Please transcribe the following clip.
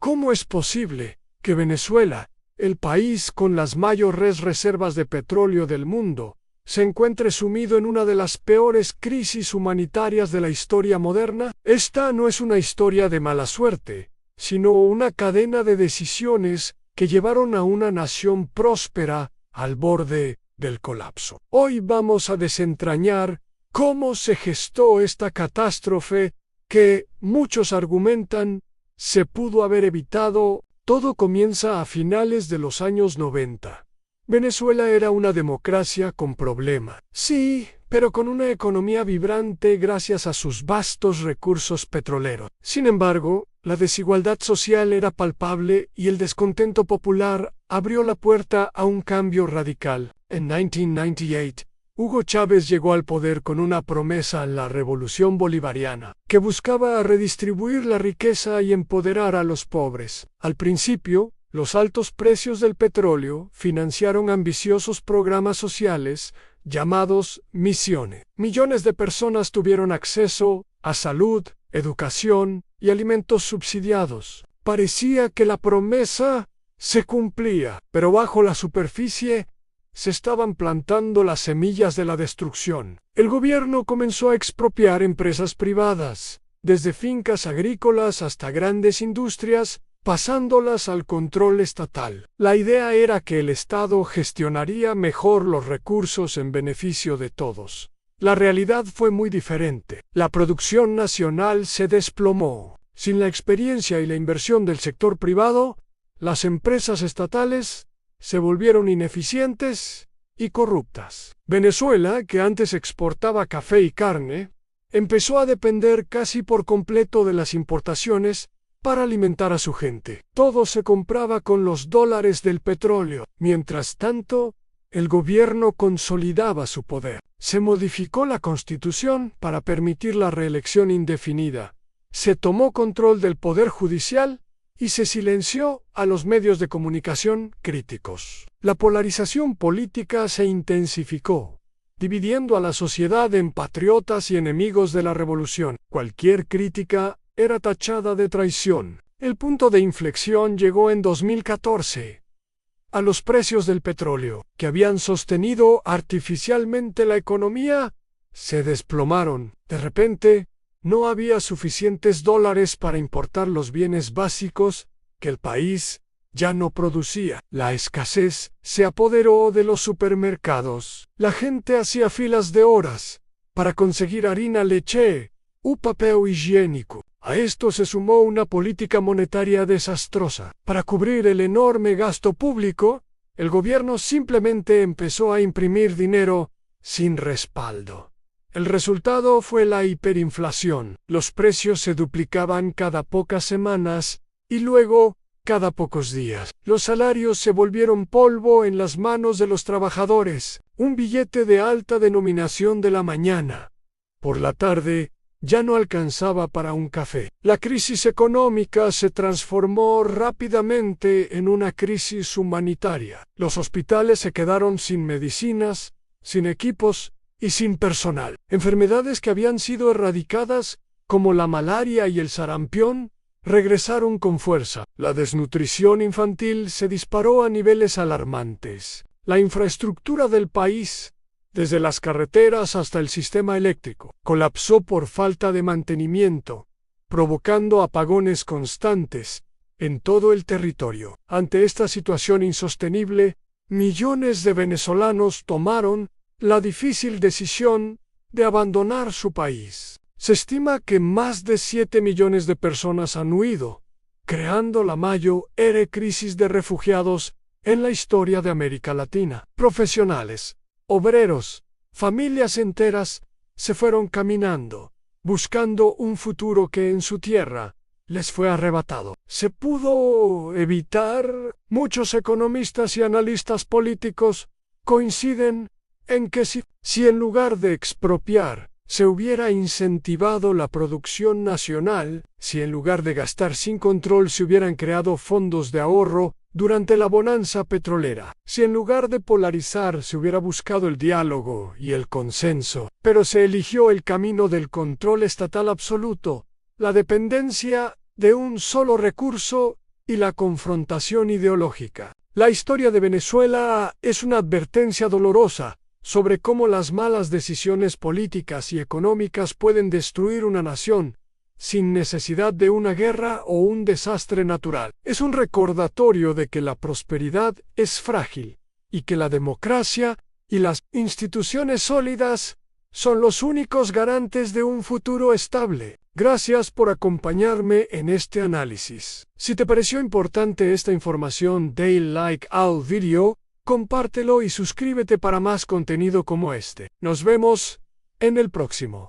¿Cómo es posible que Venezuela, el país con las mayores reservas de petróleo del mundo, se encuentre sumido en una de las peores crisis humanitarias de la historia moderna? Esta no es una historia de mala suerte, sino una cadena de decisiones que llevaron a una nación próspera al borde del colapso. Hoy vamos a desentrañar cómo se gestó esta catástrofe que muchos argumentan se pudo haber evitado. Todo comienza a finales de los años 90. Venezuela era una democracia con problemas. Sí, pero con una economía vibrante gracias a sus vastos recursos petroleros. Sin embargo, la desigualdad social era palpable y el descontento popular abrió la puerta a un cambio radical. En 1998, Hugo Chávez llegó al poder con una promesa, la Revolución Bolivariana, que buscaba redistribuir la riqueza y empoderar a los pobres. Al principio, los altos precios del petróleo financiaron ambiciosos programas sociales llamados misiones. Millones de personas tuvieron acceso a salud, educación y alimentos subsidiados. Parecía que la promesa se cumplía, pero bajo la superficie se estaban plantando las semillas de la destrucción. El gobierno comenzó a expropiar empresas privadas, desde fincas agrícolas hasta grandes industrias, pasándolas al control estatal. La idea era que el Estado gestionaría mejor los recursos en beneficio de todos. La realidad fue muy diferente. La producción nacional se desplomó. Sin la experiencia y la inversión del sector privado, las empresas estatales se volvieron ineficientes y corruptas. Venezuela, que antes exportaba café y carne, empezó a depender casi por completo de las importaciones para alimentar a su gente. Todo se compraba con los dólares del petróleo. Mientras tanto, el gobierno consolidaba su poder. Se modificó la Constitución para permitir la reelección indefinida. Se tomó control del Poder Judicial y se silenció a los medios de comunicación críticos. La polarización política se intensificó, dividiendo a la sociedad en patriotas y enemigos de la revolución. Cualquier crítica era tachada de traición. El punto de inflexión llegó en 2014. A los precios del petróleo, que habían sostenido artificialmente la economía, se desplomaron. De repente, no había suficientes dólares para importar los bienes básicos que el país ya no producía. La escasez se apoderó de los supermercados. La gente hacía filas de horas para conseguir harina, leche u papel higiénico. A esto se sumó una política monetaria desastrosa. Para cubrir el enorme gasto público, el gobierno simplemente empezó a imprimir dinero sin respaldo. El resultado fue la hiperinflación. Los precios se duplicaban cada pocas semanas y luego cada pocos días. Los salarios se volvieron polvo en las manos de los trabajadores. Un billete de alta denominación de la mañana. Por la tarde, ya no alcanzaba para un café. La crisis económica se transformó rápidamente en una crisis humanitaria. Los hospitales se quedaron sin medicinas, sin equipos y sin personal. Enfermedades que habían sido erradicadas, como la malaria y el sarampión, regresaron con fuerza. La desnutrición infantil se disparó a niveles alarmantes. La infraestructura del país, desde las carreteras hasta el sistema eléctrico, colapsó por falta de mantenimiento, provocando apagones constantes en todo el territorio. Ante esta situación insostenible, millones de venezolanos tomaron la difícil decisión de abandonar su país. Se estima que más de 7 millones de personas han huido, creando la mayor crisis de refugiados en la historia de América Latina. Profesionales, obreros, familias enteras se fueron caminando, buscando un futuro que en su tierra les fue arrebatado. ¿Se pudo evitar? Muchos economistas y analistas políticos coinciden en que si en lugar de expropiar se hubiera incentivado la producción nacional, si en lugar de gastar sin control se hubieran creado fondos de ahorro durante la bonanza petrolera, si en lugar de polarizar se hubiera buscado el diálogo y el consenso, pero se eligió el camino del control estatal absoluto, la dependencia de un solo recurso y la confrontación ideológica. La historia de Venezuela es una advertencia dolorosa sobre cómo las malas decisiones políticas y económicas pueden destruir una nación sin necesidad de una guerra o un desastre natural. Es un recordatorio de que la prosperidad es frágil y que la democracia y las instituciones sólidas son los únicos garantes de un futuro estable. Gracias por acompañarme en este análisis. Si te pareció importante esta información, dale like al video, compártelo y suscríbete para más contenido como este. Nos vemos en el próximo.